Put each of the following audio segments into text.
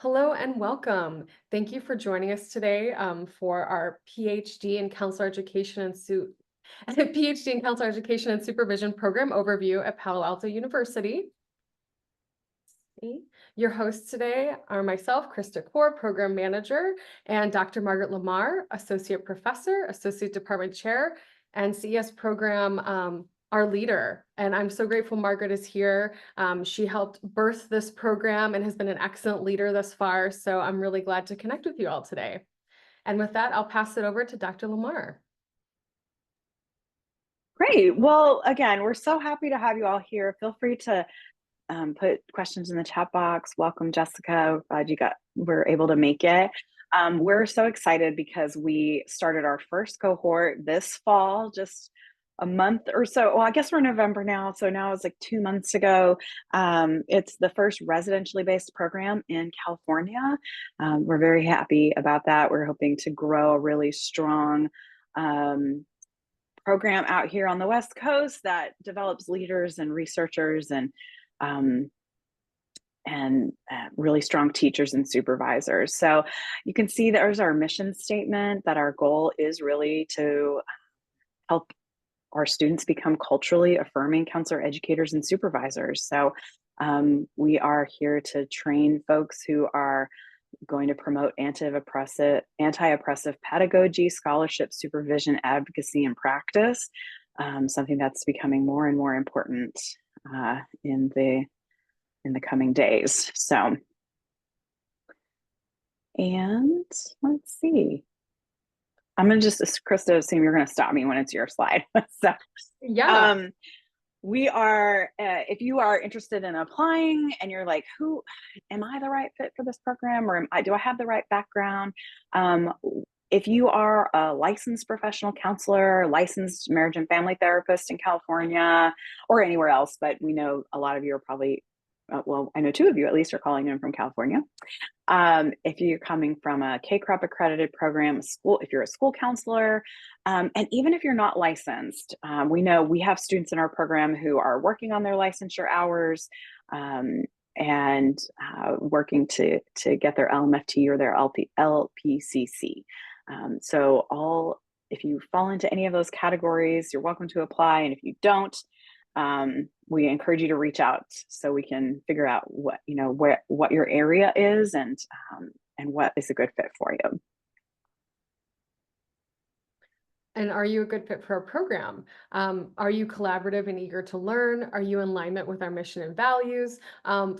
Hello and welcome. Thank you for joining us today for our PhD in Counselor Education and PhD in Counselor Education and Supervision program overview at Palo Alto University. Your hosts today are myself, Krista Kaur, Program Manager, and Dr. Margaret Lamar, Associate Professor, Associate Department Chair, and CES Program our leader. And I'm so grateful Margaret is here. She helped birth this program and has been an excellent leader thus far. So I'm really glad to connect with you all today. And with that, I'll pass it over to Dr. Lamar. Great. Well, again, we're so happy to have you all here. Feel free to put questions in the chat box. Welcome, Jessica. Glad we're able to make it. We're so excited because we started our first cohort this fall, just a month or so. Well, I guess we're November now. So now it's like 2 months ago. It's the first residentially based program in California. We're very happy about that. We're hoping to grow a really strong program out here on the West Coast that develops leaders and researchers um, and really strong teachers and supervisors. So you can see there's our mission statement that our goal is really to help our students become culturally affirming counselor educators and supervisors. So we are here to train folks who are going to promote anti-oppressive pedagogy, scholarship, supervision, advocacy, and practice, something that's becoming more and more important in the coming days. So, and let's see. I'm going to just, Krista, assume you're going to stop me when it's your slide. So, Yeah. we are, if you are interested in applying and you're like, am I the right fit for this program? Or do I have the right background? If you are a licensed professional counselor, licensed marriage and family therapist in California or anywhere else, but we know a lot of you are probably, well, I know two of you at least are calling in from California. If you're coming from a KCREP accredited program, if you're a school counselor, and even if you're not licensed, we know we have students in our program who are working on their licensure hours and working to get their LMFT or their LPCC. If you fall into any of those categories, you're welcome to apply. And if you don't, we encourage you to reach out so we can figure out what your area is and what is a good fit for you. And are you a good fit for our program? Are you collaborative and eager to learn? Are you in alignment with our mission and values?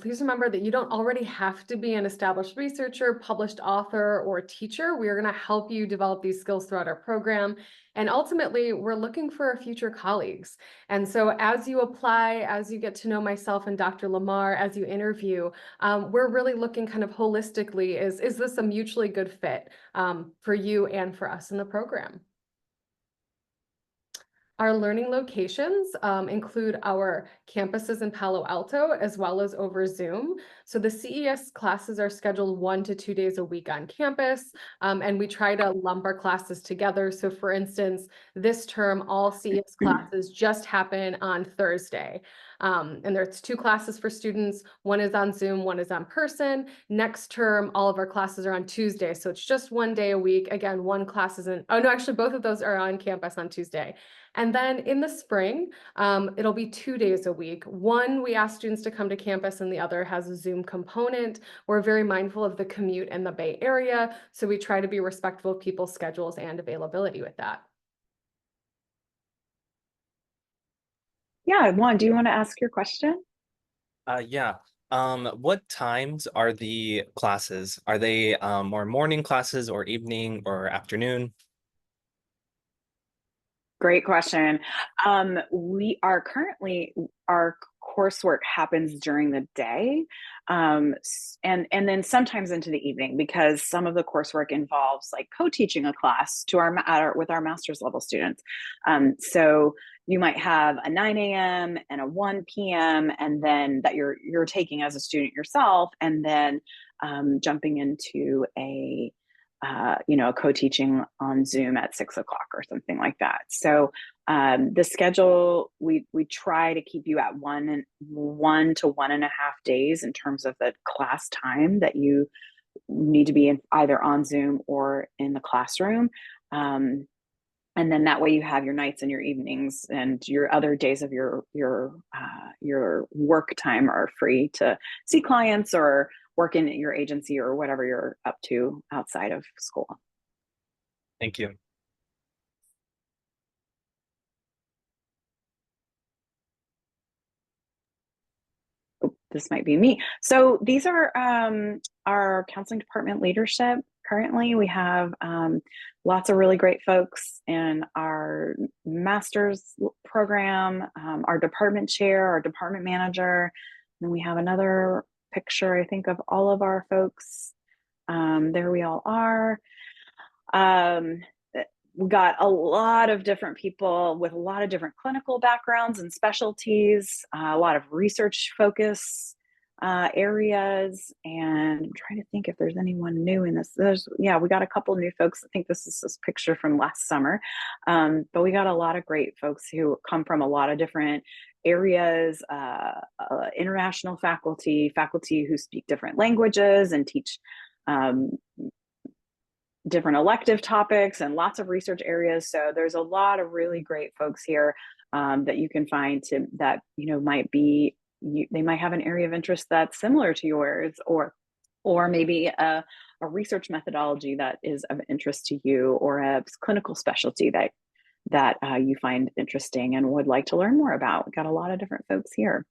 Please remember that you don't already have to be an established researcher, published author, or teacher. We are going to help you develop these skills throughout our program. And ultimately, we're looking for our future colleagues. And so as you apply, as you get to know myself and Dr. Lamar, as you interview, we're really looking kind of holistically, is this a mutually good fit for you and for us in the program? Our learning locations include our campuses in Palo Alto as well as over Zoom. So the CES classes are scheduled 1 to 2 days a week on campus, and we try to lump our classes together. So for instance, this term, all CES classes just happen on Thursday. And there's 2 classes for students. One is on Zoom, one is on person. Next term, all of our classes are on Tuesday. So it's just 1 day a week. Again, one class isn't, oh no, actually both of those are on campus on Tuesday. And then in the spring, it'll be 2 days a week. One, we ask students to come to campus and the other has a Zoom component. We're very mindful of the commute in the Bay Area, so we try to be respectful of people's schedules and availability with that. Yeah, Juan, do you want to ask your question? Yeah. What times are the classes? Are they more morning classes or evening or afternoon? Great question. Our coursework happens during the day, and then sometimes into the evening because some of the coursework involves like co-teaching a class with our master's level students. So you might have a 9 a.m. and a 1 p.m. and then that you're taking as a student yourself, and then jumping into you know, co-teaching on Zoom at 6 o'clock or something like that. So the schedule, we try to keep you at 1 to 1.5 days in terms of the class time that you need to be in, either on Zoom or in the classroom. And then that way you have your nights and your evenings and your other days of your work time are free to see clients or work in your agency or whatever you're up to outside of school. Thank you. Oh, this might be me. So these are our counseling department leadership. Currently, we have lots of really great folks in our master's program, our department chair, our department manager. And we have another picture, I think, of all of our folks. There we all are. We got a lot of different people with a lot of different clinical backgrounds and specialties, a lot of research focus areas. And I'm trying to think if there's anyone new in this. Yeah, we got a couple new folks. I think this is this picture from last summer. But we got a lot of great folks who come from a lot of different areas, international faculty who speak different languages and teach different elective topics and lots of research areas. So there's a lot of really great folks here that you can find that, you know, might be, they might have an area of interest that's similar to yours, or maybe a research methodology that is of interest to you, or a clinical specialty that you find interesting and would like to learn more about. We've got a lot of different folks here.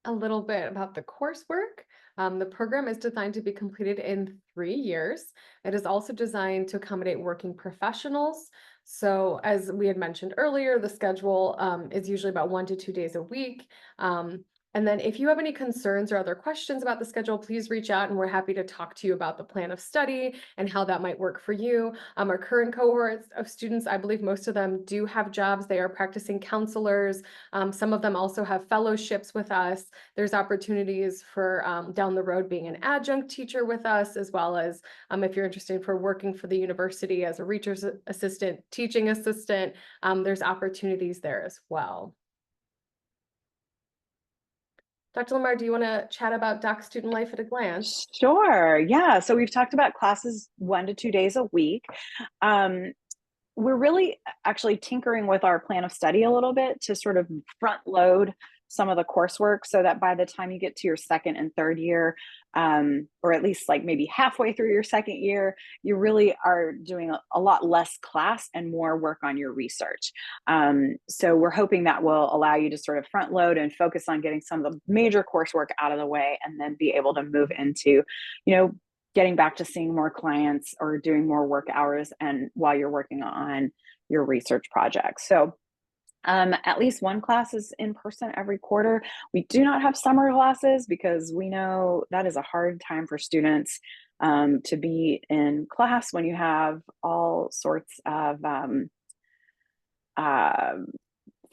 A little bit about the coursework. The program is designed to be completed in 3 years. It is also designed to accommodate working professionals. So as we had mentioned earlier, the schedule is usually about 1 to 2 days a week. And then if you have any concerns or other questions about the schedule, please reach out and we're happy to talk to you about the plan of study and how that might work for you. Our current cohorts of students, I believe most of them do have jobs. They are practicing counselors. Some of them also have fellowships with us. There's opportunities for down the road being an adjunct teacher with us, as well as if you're interested for working for the university as a research assistant, teaching assistant, there's opportunities there as well. Dr. Lamar, do you want to chat about doc student life at a glance? Sure. Yeah. So we've talked about classes 1 to 2 days a week. We're really actually tinkering with our plan of study a little bit to sort of front load some of the coursework so that by the time you get to your second and third year, or at least like maybe halfway through your second year, you really are doing a lot less class and more work on your research. So we're hoping that will allow you to sort of front load and focus on getting some of the major coursework out of the way, and then be able to move into, you know, getting back to seeing more clients or doing more work hours and while you're working on your research projects. So at least one class is in person every quarter. We do not have summer classes because we know that is a hard time for students to be in class when you have all sorts of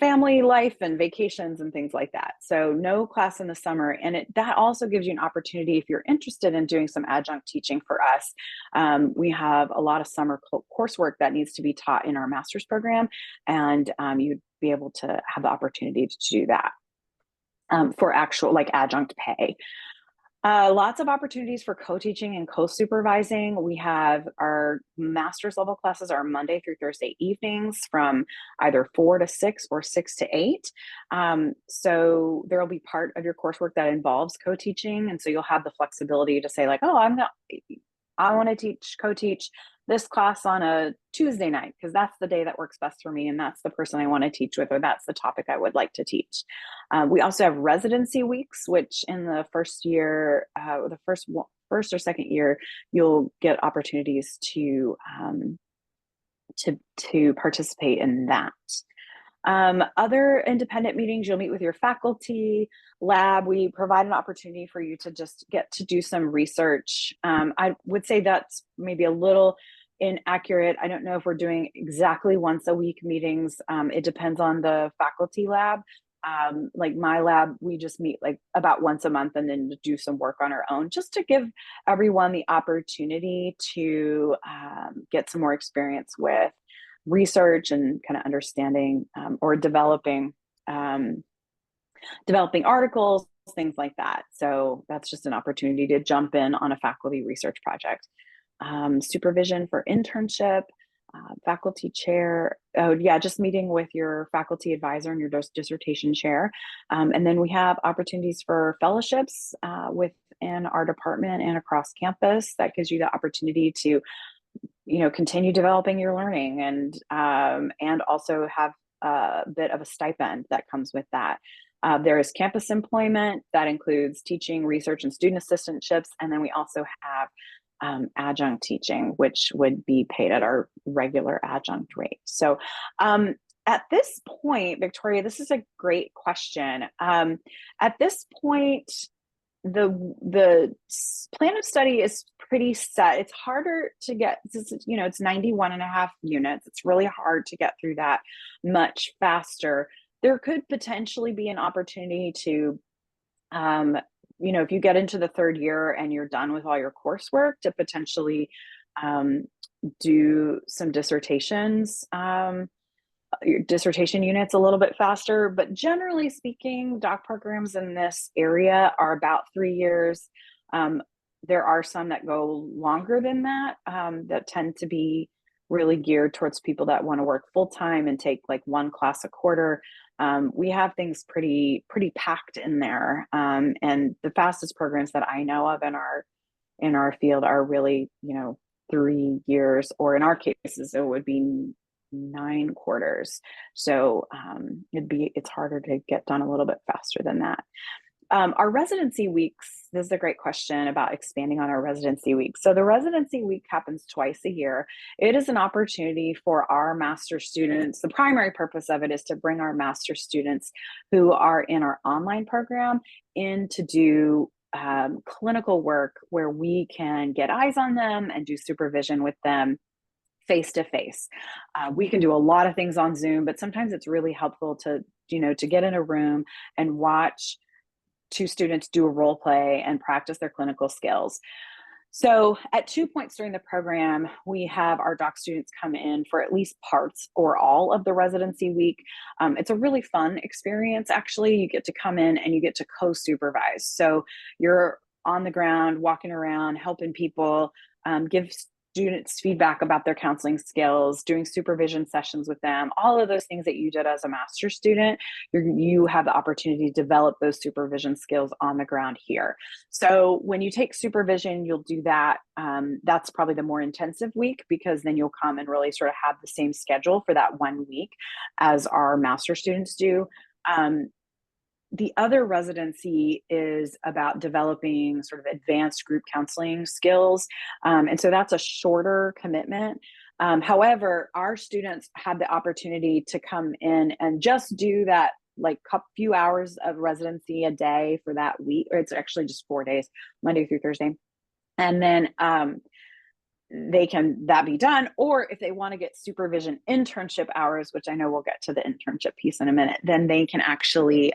family life and vacations and things like that. So no class in the summer. And that also gives you an opportunity, if you're interested in doing some adjunct teaching for us. We have a lot of summer coursework that needs to be taught in our master's program, and you'd be able to have the opportunity to do that for actual like adjunct pay. Lots of opportunities for co-teaching and co-supervising. We have our master's level classes are Monday through Thursday evenings from either 4 to 6 or 6 to 8. So there will be part of your coursework that involves co-teaching. And so you'll have the flexibility to say like, oh, I want to co-teach this class on a Tuesday night because that's the day that works best for me, and that's the person I want to teach with, or that's the topic I would like to teach. We also have residency weeks, which in the first year, the first or second year, you'll get opportunities to participate in that. Other independent meetings, you'll meet with your faculty. Lab, we provide an opportunity for you to just get to do some research. I would say that's maybe a little inaccurate. I don't know if we're doing exactly once a week meetings. It depends on the faculty lab. Like my lab, we just meet like about once a month and then do some work on our own, just to give everyone the opportunity to get some more experience with research and kind of understanding or developing articles, things like that. So that's just an opportunity to jump in on a faculty research project. Supervision for internship, faculty chair. Oh yeah, just meeting with your faculty advisor and your dissertation chair. And then we have opportunities for fellowships within our department and across campus. That gives you the opportunity to, continue developing your learning and also have a bit of a stipend that comes with that. There is campus employment that includes teaching, research, and student assistantships. And then we also have adjunct teaching, which would be paid at our regular adjunct rate. So at this point, Victoria, this is a great question. At this point, the plan of study is pretty set. It's harder to get, it's 91.5 units. It's really hard to get through that much faster. There could potentially be an opportunity to, if you get into the third year and you're done with all your coursework, to potentially do some dissertations, your dissertation units a little bit faster. But generally speaking, doc programs in this area are about 3 years. There are some that go longer than that, that tend to be really geared towards people that want to work full time and take like one class a quarter. We have things pretty packed in there, and the fastest programs that I know of in our field are really 3 years, or in our cases it would be 9 quarters. So it's harder to get done a little bit faster than that. Our residency weeks, this is a great question about expanding on our residency week. So the residency week happens twice a year. It is an opportunity for our master students. The primary purpose of it is to bring our master students who are in our online program in to do clinical work where we can get eyes on them and do supervision with them face to face. We can do a lot of things on Zoom, but sometimes it's really helpful to get in a room and watch 2 students do a role play and practice their clinical skills. So at 2 points during the program, we have our doc students come in for at least parts or all of the residency week. It's a really fun experience, actually. You get to come in and you get to co-supervise. So you're on the ground, walking around, helping people, give students feedback about their counseling skills, doing supervision sessions with them, all of those things that you did as a master's student, you have the opportunity to develop those supervision skills on the ground here. So when you take supervision, you'll do that. That's probably the more intensive week, because then you'll come and really sort of have the same schedule for that 1 week as our master students do. The other residency is about developing sort of advanced group counseling skills. And so that's a shorter commitment. However, our students have the opportunity to come in and just do that like few hours of residency a day for that week, or it's actually just 4 days, Monday through Thursday. And then that be done. Or if they want to get supervision internship hours, which I know we'll get to the internship piece in a minute, then they can actually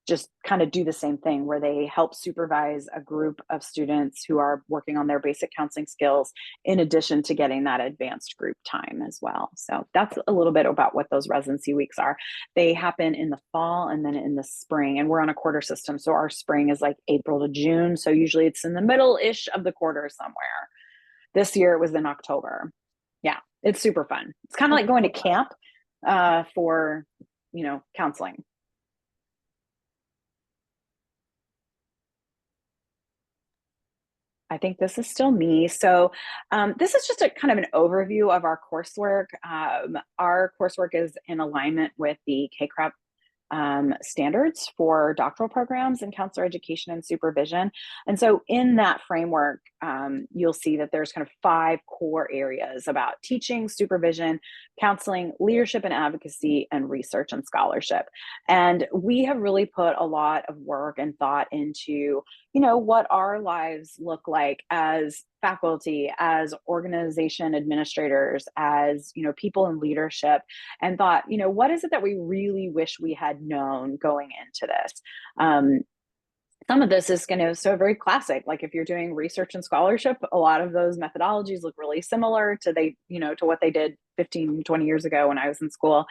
just kind of do the same thing, where they help supervise a group of students who are working on their basic counseling skills, in addition to getting that advanced group time as well. So that's a little bit about what those residency weeks are. They happen in the fall and then in the spring, and we're on a quarter system. So our spring is like April to June. So usually it's in the middle-ish of the quarter somewhere. This year it was in October. Yeah, it's super fun. It's kind of like going to camp for, counseling. I think this is still me. So this is just a kind of an overview of our coursework. Our coursework is in alignment with the CACREP standards for doctoral programs in counselor education and supervision. And so in that framework, you'll see that there's kind of 5 core areas about teaching, supervision, counseling, leadership and advocacy, and research and scholarship. And we have really put a lot of work and thought into, what our lives look like as faculty, as organization administrators, as, people in leadership, and thought, what is it that we really wish we had known going into this? Some of this is so very classic. Like if you're doing research and scholarship, a lot of those methodologies look really similar to to what they did 15, 20 years ago when I was in school.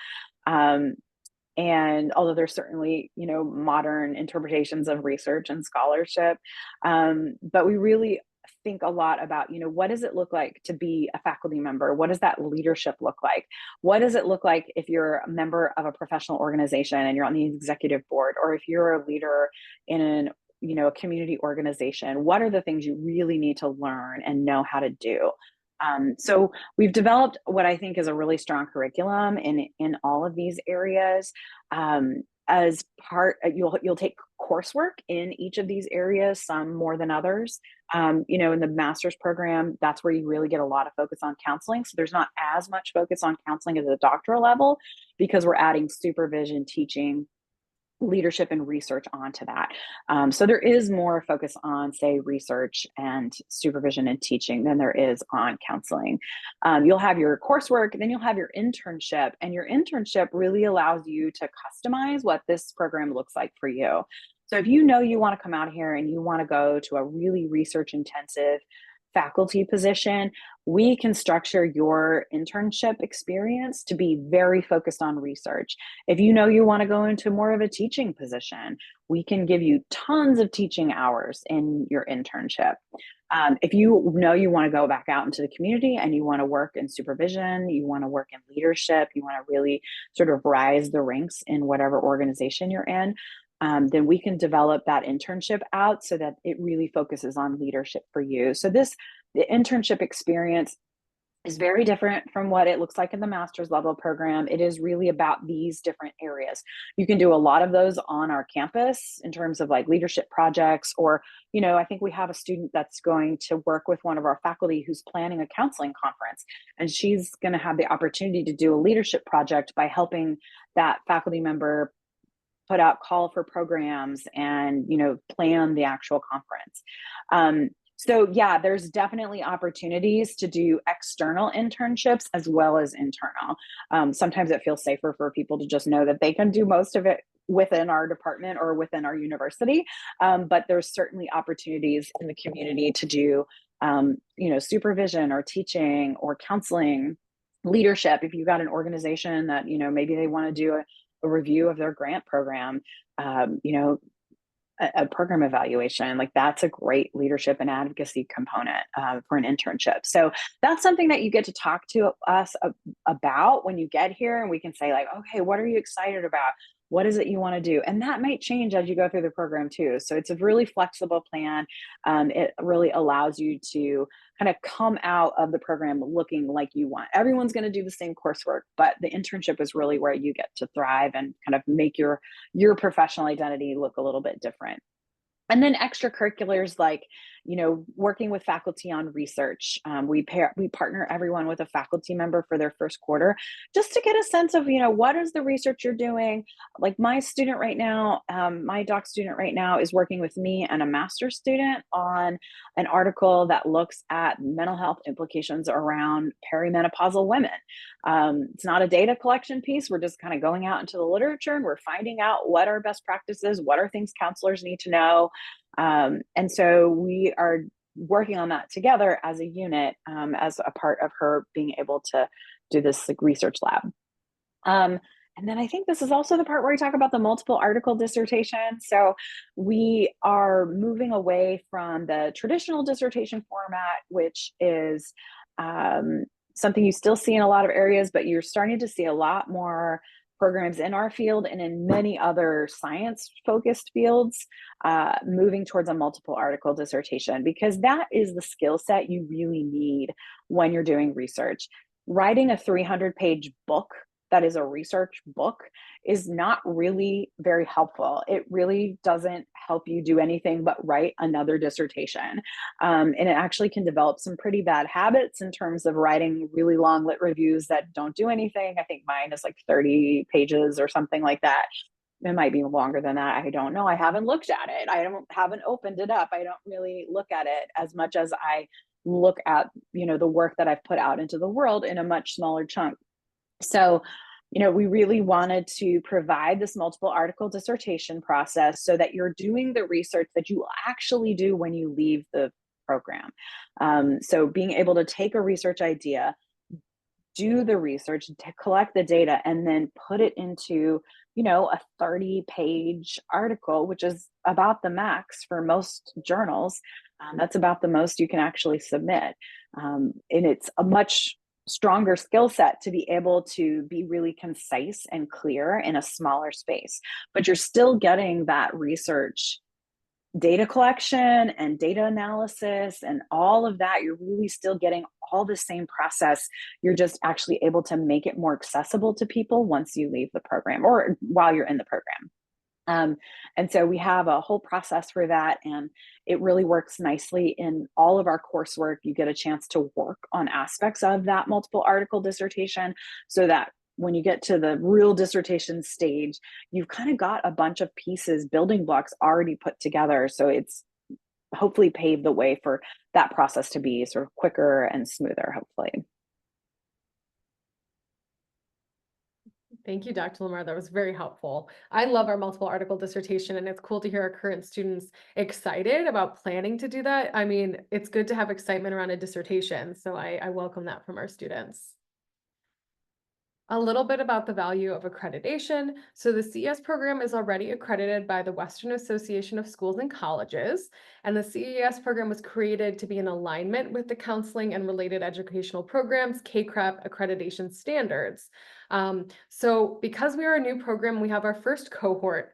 And although there's certainly, modern interpretations of research and scholarship, but we really think a lot about, what does it look like to be a faculty member? What does that leadership look like? What does it look like if you're a member of a professional organization and you're on the executive board, or if you're a leader in a community organization? What are the things you really need to learn and know how to do? So we've developed what I think is a really strong curriculum in all of these areas. As part, you'll take coursework in each of these areas, some more than others. In the master's program, that's where you really get a lot of focus on counseling. So there's not as much focus on counseling as a doctoral level, because we're adding supervision, teaching, leadership, and research onto that. So there is more focus on, say, research and supervision and teaching than there is on counseling. You'll have your coursework, then you'll have your internship, and your internship really allows you to customize what this program looks like for you. So if you want to come out here and you want to go to a really research intensive faculty position, we can structure your internship experience to be very focused on research. If you want to go into more of a teaching position, we can give you tons of teaching hours in your internship. If you want to go back out into the community and you want to work in supervision, you want to work in leadership, you want to really sort of rise the ranks in whatever organization you're in, then we can develop that internship out so that it really focuses on leadership for you. So the internship experience is very different from what it looks like in the master's level program. It is really about these different areas. You can do a lot of those on our campus in terms of like leadership projects, or, I think we have a student that's going to work with one of our faculty who's planning a counseling conference, and she's going to have the opportunity to do a leadership project by helping that faculty member put out call for programs and, plan the actual conference. So yeah, there's definitely opportunities to do external internships as well as internal. Sometimes it feels safer for people to just know that they can do most of it within our department or within our university. But there's certainly opportunities in the community to do, supervision or teaching or counseling, leadership. If you've got an organization that, maybe they want to do a review of their grant program, a program evaluation, like that's a great leadership and advocacy component for an internship. So that's something that you get to talk to us about when you get here, and we can say like, okay, what are you excited about? What is it you want to do? And that might change as you go through the program too. So it's a really flexible plan. It really allows you to kind of come out of the program looking like you want. Everyone's going to do the same coursework, but the internship is really where you get to thrive and kind of make your professional identity look a little bit different. And then extracurriculars like, working with faculty on research. We partner everyone with a faculty member for their first quarter, just to get a sense of, what is the research you're doing? Like my student right now, my doc student right now is working with me and a master's student on an article that looks at mental health implications around perimenopausal women. It's not a data collection piece. We're just kind of going out into the literature and we're finding out what are best practices, what are things counselors need to know. And so we are working on that together as a unit, as a part of her being able to do this like, research lab. And then I think this is also the part where we talk about the multiple article dissertation. So we are moving away from the traditional dissertation format, which is something you still see in a lot of areas, but you're starting to see a lot more programs in our field and in many other science-focused fields moving towards a multiple article dissertation, because that is the skill set you really need when you're doing research. Writing a 300-page book that is a research book is not really very helpful. It really doesn't help you do anything but write another dissertation. And it actually can develop some pretty bad habits in terms of writing really long lit reviews that don't do anything. I think mine is like 30 pages or something like that. It might be longer than that. I don't know. I haven't looked at it. Haven't opened it up. I don't really look at it as much as I look at, the work that I've put out into the world in a much smaller chunk. So, we really wanted to provide this multiple article dissertation process so that you're doing the research that you actually do when you leave the program. So being able to take a research idea, do the research, to collect the data, and then put it into, a 30-page article, which is about the max for most journals. That's about the most you can actually submit. And it's a much stronger skill set to be able to be really concise and clear in a smaller space, but you're still getting that research data collection and data analysis and all of that. You're really still getting all the same process. You're just actually able to make it more accessible to people once you leave the program or while you're in the program. And so we have a whole process for that, and it really works nicely in all of our coursework. You get a chance to work on aspects of that multiple article dissertation so that when you get to the real dissertation stage, you've kind of got a bunch of pieces, building blocks already put together. So it's hopefully paved the way for that process to be sort of quicker and smoother, hopefully. Thank you, Dr. Lamar. That was very helpful. I love our multiple article dissertation, and it's cool to hear our current students excited about planning to do that. I mean, it's good to have excitement around a dissertation, so I welcome that from our students. A little bit about the value of accreditation. So the CES program is already accredited by the Western Association of Schools and Colleges, and the CES program was created to be in alignment with the Counseling and Related Educational Programs CACREP accreditation standards. So because we are a new program, we have our first cohort.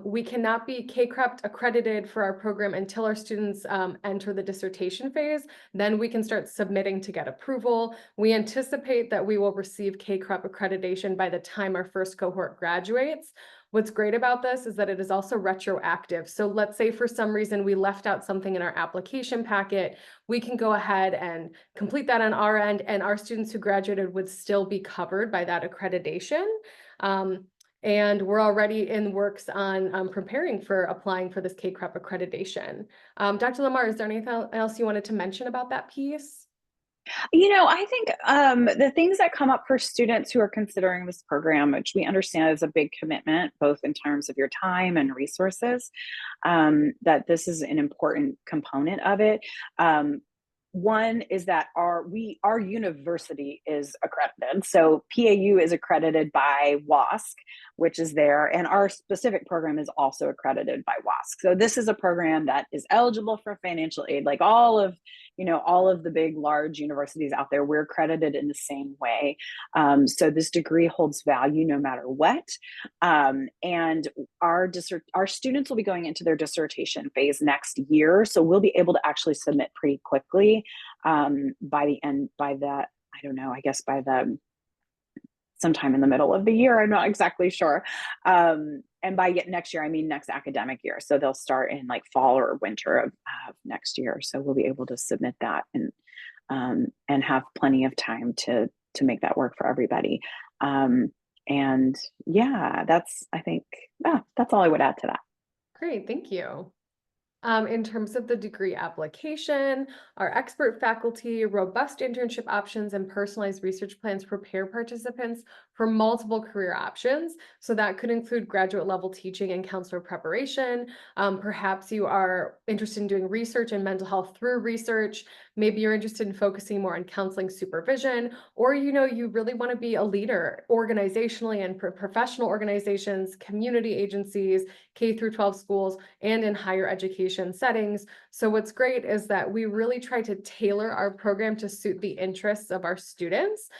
We cannot be CACREP accredited for our program until our students enter the dissertation phase. Then we can start submitting to get approval. We anticipate that we will receive CACREP accreditation by the time our first cohort graduates. What's great about this is that it is also retroactive. So let's say for some reason we left out something in our application packet, we can go ahead and complete that on our end, and our students who graduated would still be covered by that accreditation. And we're already in works on preparing for applying for this CACREP accreditation. Dr. Lamar, is there anything else you wanted to mention about that piece? I think the things that come up for students who are considering this program, which we understand is a big commitment, both in terms of your time and resources, that this is an important component of it. One is that our university is accredited. So PAU is accredited by WASC, which is there, and our specific program is also accredited by WASC. So this is a program that is eligible for financial aid, like all of the big, large universities out there. We're accredited in the same way. So this degree holds value no matter what. And our students will be going into their dissertation phase next year. So we'll be able to actually submit pretty quickly sometime in the middle of the year. I'm not exactly sure. And by next year, I mean next academic year. So they'll start in like fall or winter of next year. So we'll be able to submit that and have plenty of time to make that work for everybody. And yeah, that's all I would add to that. Great, thank you. In terms of the degree application, our expert faculty, robust internship options, and personalized research plans prepare participants for multiple career options. So that could include graduate level teaching and counselor preparation. Perhaps you are interested in doing research and mental health through research. Maybe you're interested in focusing more on counseling supervision, or you really want to be a leader organizationally and professional organizations, community agencies, K through 12 schools, and in higher education settings. So what's great is that we really try to tailor our program to suit the interests of our students.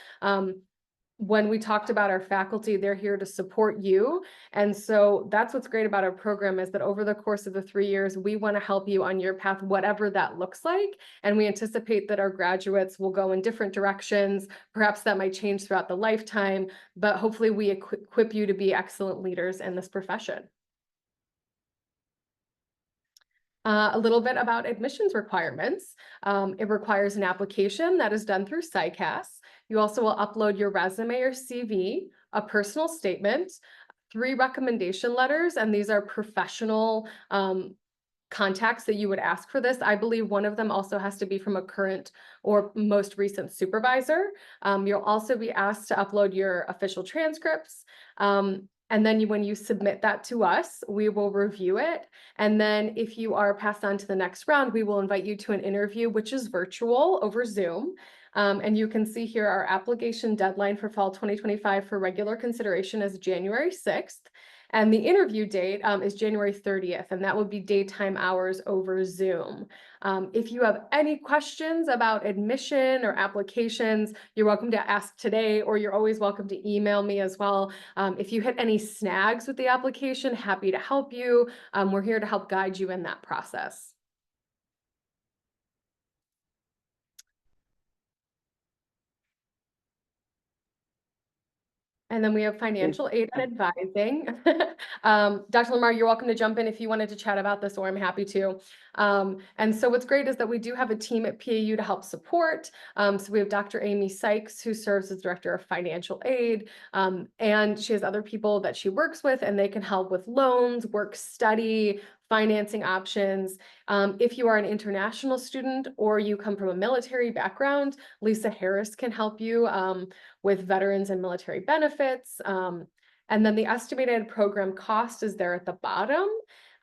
when we talked about our faculty, they're here to support you. And so that's what's great about our program, is that over the course of the 3 years, we want to help you on your path, whatever that looks like. And we anticipate that our graduates will go in different directions. Perhaps that might change throughout the lifetime, but hopefully we equip you to be excellent leaders in this profession. A little bit about admissions requirements. It requires an application that is done through SciCas. You also will upload your resume or CV, a personal statement, 3 recommendation letters, and these are professional contacts that you would ask for this. I believe one of them also has to be from a current or most recent supervisor. You'll also be asked to upload your official transcripts. And then when you submit that to us, we will review it. And then if you are passed on to the next round, we will invite you to an interview, which is virtual over Zoom. And you can see here our application deadline for fall 2025 for regular consideration is January 6th. And the interview date is January 30th, and that would be daytime hours over Zoom. If you have any questions about admission or applications, you're welcome to ask today, or you're always welcome to email me as well. If you hit any snags with the application, happy to help you. We're here to help guide you in that process. And then we have financial aid and advising. Dr. Lamar, you're welcome to jump in if you wanted to chat about this, or I'm happy to. And so what's great is that we do have a team at PAU to help support. So we have Dr. Amy Sykes, who serves as Director of Financial Aid, and she has other people that she works with, and they can help with loans, work study, financing options. If you are an international student or you come from a military background, Lisa Harris can help you with veterans and military benefits. And then the estimated program cost is there at the bottom.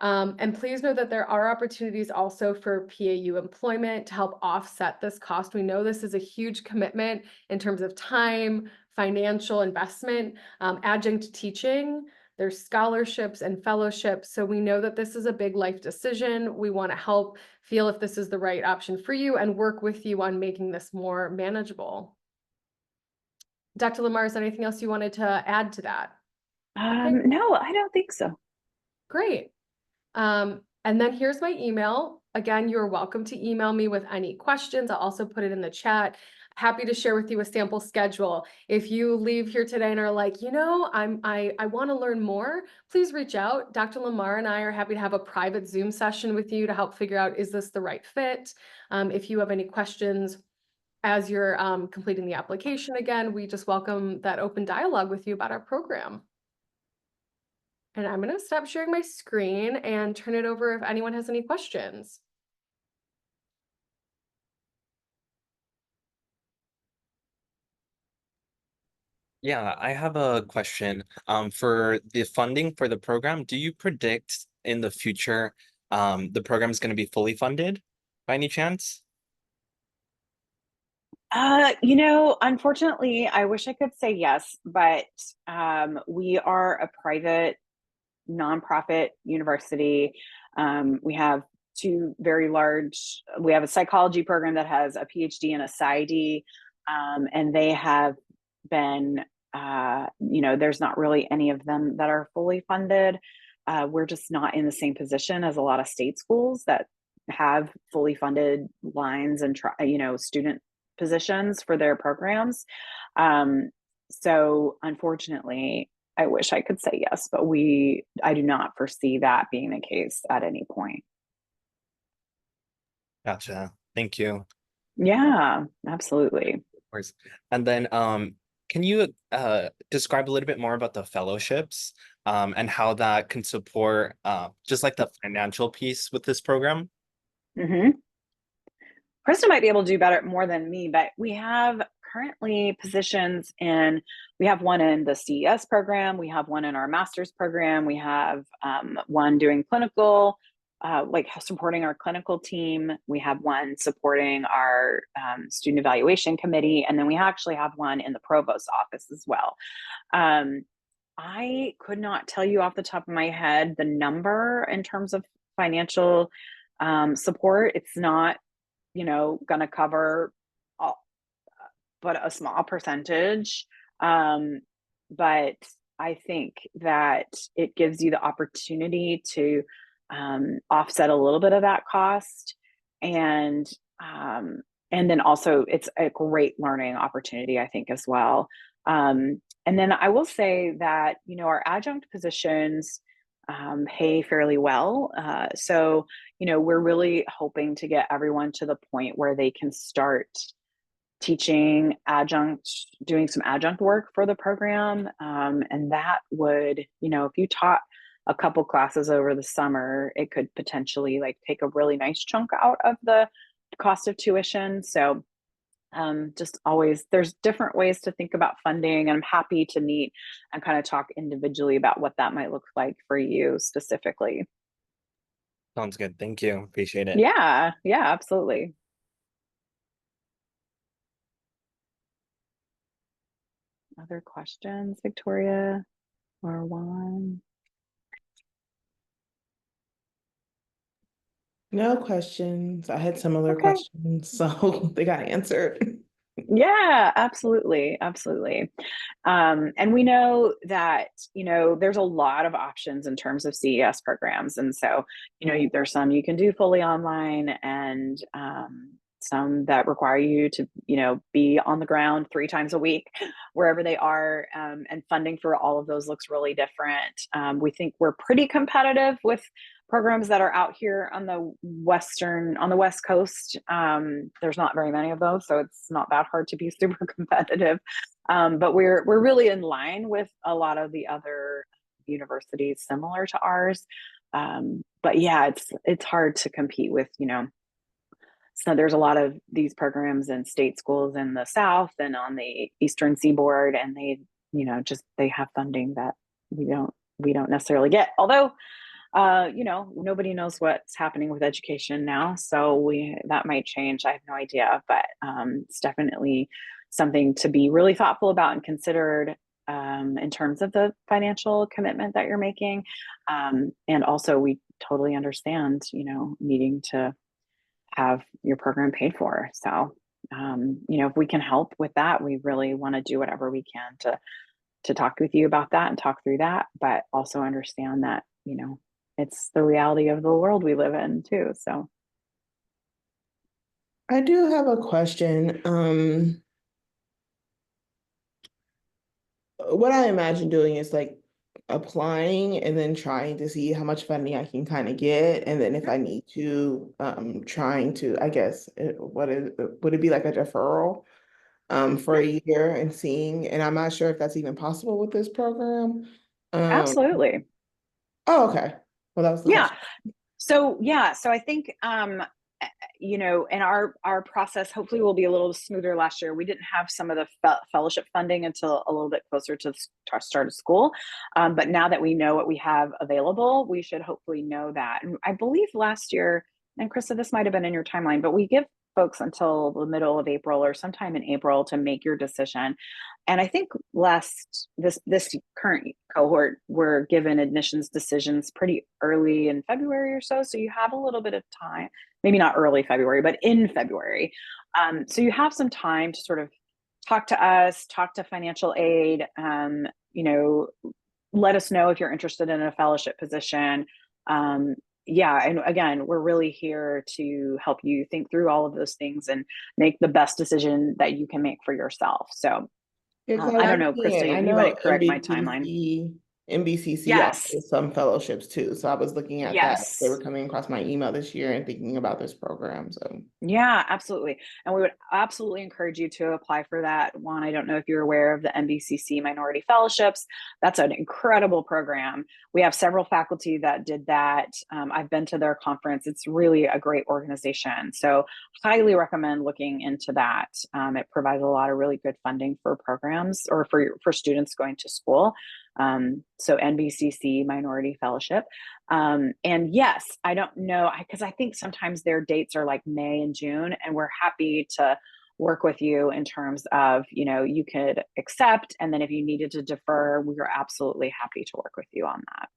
And please know that there are opportunities also for PAU employment to help offset this cost. We know this is a huge commitment in terms of time, financial investment, adjunct teaching. There's scholarships and fellowships. So we know that this is a big life decision. We want to help feel if this is the right option for you and work with you on making this more manageable. Dr. Lamar, is there anything else you wanted to add to that? Okay. No, I don't think so. Great. And then here's my email. Again, you're welcome to email me with any questions. I'll also put it in the chat. Happy to share with you a sample schedule. If you leave here today and are like, you know, I want to learn more, please reach out. Dr. Lamar and I are happy to have a private Zoom session with you to help figure out, is this the right fit? If you have any questions as you're completing the application, again, we just welcome that open dialogue with you about our program. And I'm going to stop sharing my screen and turn it over if anyone has any questions. Yeah, I have a question. For the funding for the program, do you predict in the future the program is going to be fully funded by any chance? Unfortunately, I wish I could say yes, but we are a private nonprofit university. We have we have a psychology program that has a PhD and a PsyD, and they have been, there's not really any of them that are fully funded. We're just not in the same position as a lot of state schools that have fully funded lines and, student positions for their programs. So unfortunately, I wish I could say yes, but I do not foresee that being the case at any point. Gotcha. Thank you. Yeah, absolutely. Of course. And then can you describe a little bit more about the fellowships and how that can support just like the financial piece with this program? Mm-hmm. Krista might be able to do more than me, but we have currently positions we have one in the CES program, we have one in our master's program, we have one doing clinical, like supporting our clinical team, we have one supporting our student evaluation committee, and then we actually have one in the provost's office as well. I could not tell you off the top of my head the number in terms of financial support. It's not going to cover all, but a small percentage But I think that it gives you the opportunity to offset a little bit of that cost, and then also it's a great learning opportunity, I think, as well. And then I will say that, our adjunct positions pay fairly well. So, we're really hoping to get everyone to the point where they can start teaching adjunct, doing some adjunct work for the program. And that would, if you taught a couple classes over the summer, it could potentially like take a really nice chunk out of the cost of tuition. So just always, there's different ways to think about funding, and I'm happy to meet and kind of talk individually about what that might look like for you specifically. Sounds good. Thank you. Appreciate it. Yeah, absolutely. Other questions, Victoria or Juan? No questions. I had some other Okay. questions, so they got answered. Yeah, absolutely. Absolutely. And we know that, there's a lot of options in terms of CES programs. And so, there's some you can do fully online, and some that require you to, be on the ground 3 times a week, wherever they are. And funding for all of those looks really different. We think we're pretty competitive with programs that are out here on the West Coast. There's not very many of those, so it's not that hard to be super competitive. But we're really in line with a lot of the other universities similar to ours. But yeah, it's hard to compete with, so there's a lot of these programs in state schools in the South and on the Eastern Seaboard, and they, they have funding that we don't necessarily get. Although, nobody knows what's happening with education now, so that might change. I have no idea, but it's definitely something to be really thoughtful about and considered in terms of the financial commitment that you're making. And also, we totally understand, needing to have your program paid for. So, if we can help with that, we really want to do whatever we can to talk with you about that and talk through that, but also understand that, it's the reality of the world we live in too. So I do have a question. What I imagine doing is like applying and then trying to see how much funding I can kind of get. And then if I need to, trying to, I guess, would it be like a deferral for a year and seeing, and I'm not sure if that's even possible with this program. absolutely. Oh, okay. Well, that was the Yeah. question. So I think, in our process, hopefully will be a little smoother. Last year, we didn't have some of the fellowship funding until a little bit closer to the start of school. But now that we know what we have available, we should hopefully know that. And I believe last year, and Krista, this might have been in your timeline, but we give folks until the middle of April or sometime in April to make your decision. And I think this current cohort were given admissions decisions pretty early in February or so. So you have a little bit of time, maybe not early February, but in February. So you have some time to sort of talk to us, talk to financial aid, let us know if you're interested in a fellowship position. And again, we're really here to help you think through all of those things and make the best decision that you can make for yourself. So I don't know, Krista, I you know might correct my timeline. NBCC Yes. offers some fellowships too. So I was looking at that. They were Yes. coming across my email this year and thinking about this program. So Yeah, absolutely. And we would absolutely encourage you to apply for that. Juan, I don't know if you're aware of the NBCC Minority Fellowships. That's an incredible program. We have several faculty that did that. I've been to their conference. It's really a great organization. So highly recommend looking into that. It provides a lot of really good funding for programs or for students going to school. So NBCC Minority Fellowship. And yes, I don't know, because I think sometimes their dates are like May and June, and we're happy to work with you in terms of, you could accept, and then if you needed to defer, we are absolutely happy to work with you on that.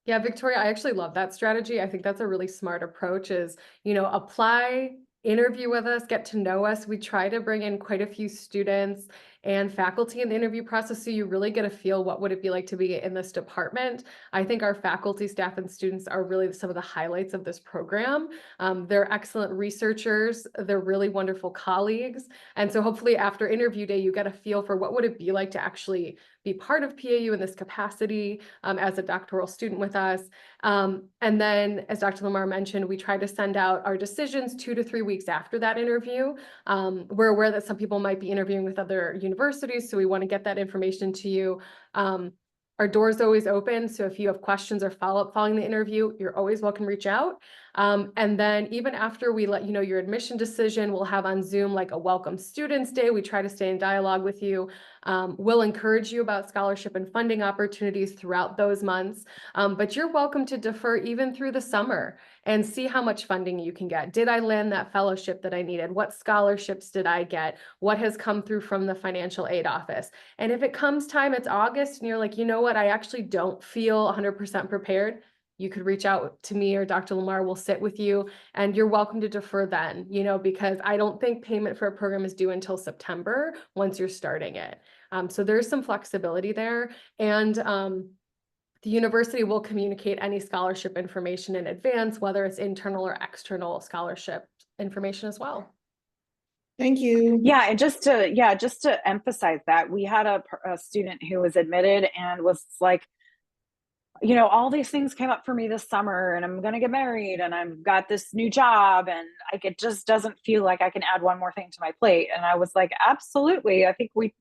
Yeah, Victoria, I actually love that strategy. I think that's a really smart approach is, apply, interview with us, get to know us. We try to bring in quite a few students and faculty in the interview process, so you really get a feel what would it be like to be in this department. I think our faculty, staff, and students are really some of the highlights of this program. They're excellent researchers, they're really wonderful colleagues, and so hopefully after interview day, you get a feel for what would it be like to actually be part of PAU in this capacity as a doctoral student with us. And then, as Dr. Lamar mentioned, we try to send out our decisions 2 to 3 weeks after that interview. We're aware that some people might be interviewing with other universities, so we want to get that information to you. Our door's always open, so if you have questions or follow-up following the interview, you're always welcome to reach out. And then even after we let you know your admission decision, we'll have on Zoom like a welcome students day. We try to stay in dialogue with you. We'll encourage you about scholarship and funding opportunities throughout those months, but you're welcome to defer even through the summer and see how much funding you can get. Did I land that fellowship that I needed? What scholarships did I get? What has come through from the financial aid office? And if it comes time, it's August, and you're like, you know what, I actually don't feel 100% prepared, you could reach out to me or Dr. Lamar will sit with you, and you're welcome to defer then, because I don't think payment for a program is due until September once you're starting it. So there's some flexibility there. And the university will communicate any scholarship information in advance, whether it's internal or external scholarship information as well. Thank you. Yeah, and just to emphasize that, we had a student who was admitted and was like, all these things came up for me this summer, and I'm going to get married, and I've got this new job, and like it just doesn't feel like I can add one more thing to my plate. And I was like, absolutely. I think we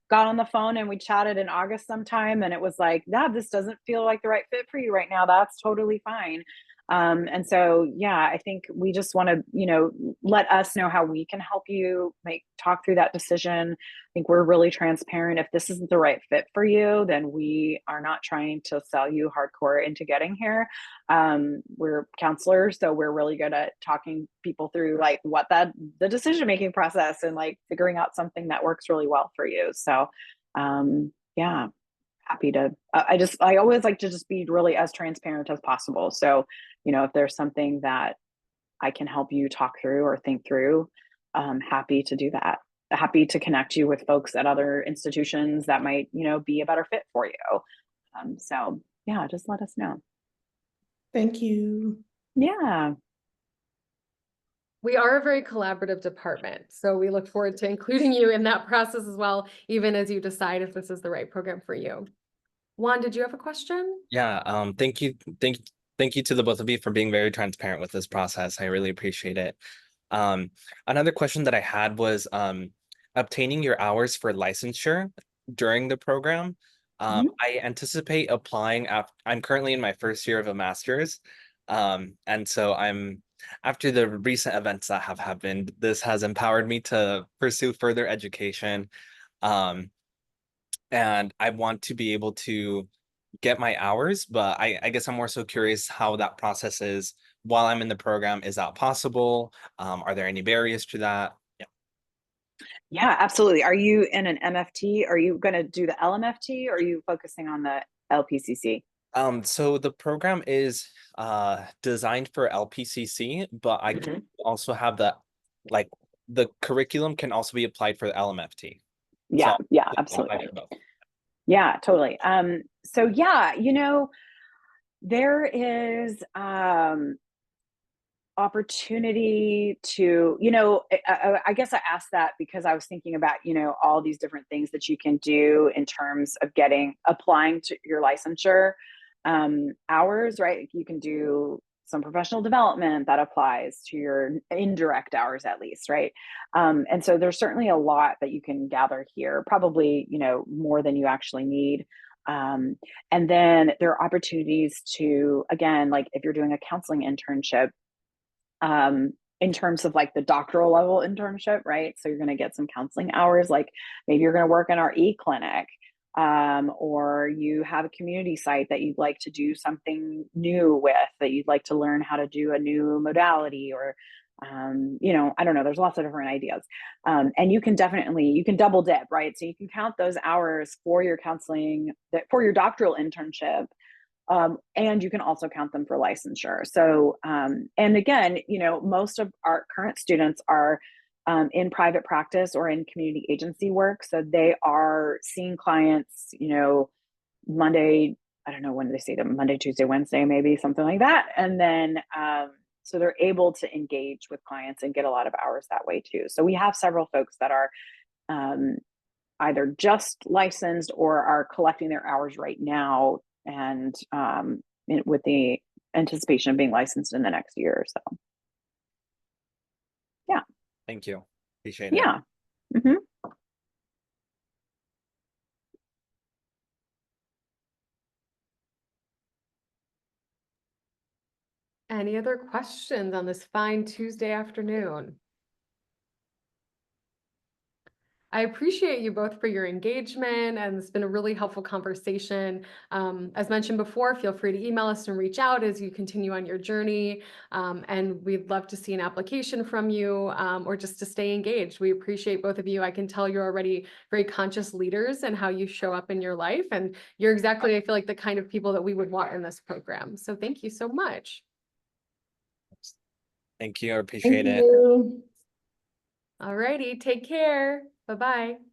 got on the phone and we chatted in August sometime, and it was like, yeah, this doesn't feel like the right fit for you right now. That's totally fine. And so, yeah, I think we just want to, let us know how we can help you talk through that decision. I think we're really transparent. If this isn't the right fit for you, then we are not trying to sell you hardcore into getting here. We're counselors, so we're really good at talking people through like the decision-making process and like figuring out something that works really well for you. So, yeah. Happy to, I always like to just be really as transparent as possible. So, if there's something that I can help you talk through or think through, I'm happy to do that. Happy to connect you with folks at other institutions that might, be a better fit for you. So yeah, just let us know. Thank you. Yeah. We are a very collaborative department, so we look forward to including you in that process as well, even as you decide if this is the right program for you. Juan, did you have a question? Yeah, thank you to the both of you for being very transparent with this process. I really appreciate it. Another question that I had was obtaining your hours for licensure during the program. I anticipate applying I'm currently in my first year of a master's. And so after the recent events that have happened, this has empowered me to pursue further education. And I want to be able to get my hours, but I guess I'm more so curious how that process is while I'm in the program. Is that possible? Are there any barriers to that? Yeah, absolutely. Are you in an MFT? Are you going to do the LMFT, or are you focusing on the LPCC? So the program is designed for LPCC, but I can also have the curriculum can also be applied for the LMFT. Yeah, So yeah, absolutely. Yeah, totally. So yeah, there is opportunity to, I guess I asked that because I was thinking about, all these different things that you can do in terms of applying to your licensure hours, right? You can do some professional development that applies to your indirect hours at least, right? And so there's certainly a lot that you can gather here, probably, more than you actually need. And then there are opportunities to, again, like if you're doing a counseling internship, in terms of like the doctoral level internship, right? So you're going to get some counseling hours, like maybe you're going to work in our e-clinic, or you have a community site that you'd like to do something new with, that you'd like to learn how to do a new modality, or, I don't know, there's lots of different ideas. And you can double dip, right? So you can count those hours for your counseling, for your doctoral internship. And you can also count them for licensure. So, and again, most of our current students are in private practice or in community agency work. So they are seeing clients, you know, Monday, I don't know when they see them, Monday, Tuesday, Wednesday, maybe something like that. And then, so they're able to engage with clients and get a lot of hours that way too. So we have several folks that are either just licensed or are collecting their hours right now, and with the anticipation of being licensed in the next year or so. Yeah. Thank you. Appreciate it. Yeah. Mm-hmm. Any other questions on this fine Tuesday afternoon? I appreciate you both for your engagement, and it's been a really helpful conversation. As mentioned before, feel free to email us and reach out as you continue on your journey. And we'd love to see an application from you, or just to stay engaged. We appreciate both of you. I can tell you're already very conscious leaders in how you show up in your life. And you're exactly, I feel like, the kind of people that we would want in this program. So thank you so much. Thank you. I appreciate it. you. All righty, take care. Bye-bye.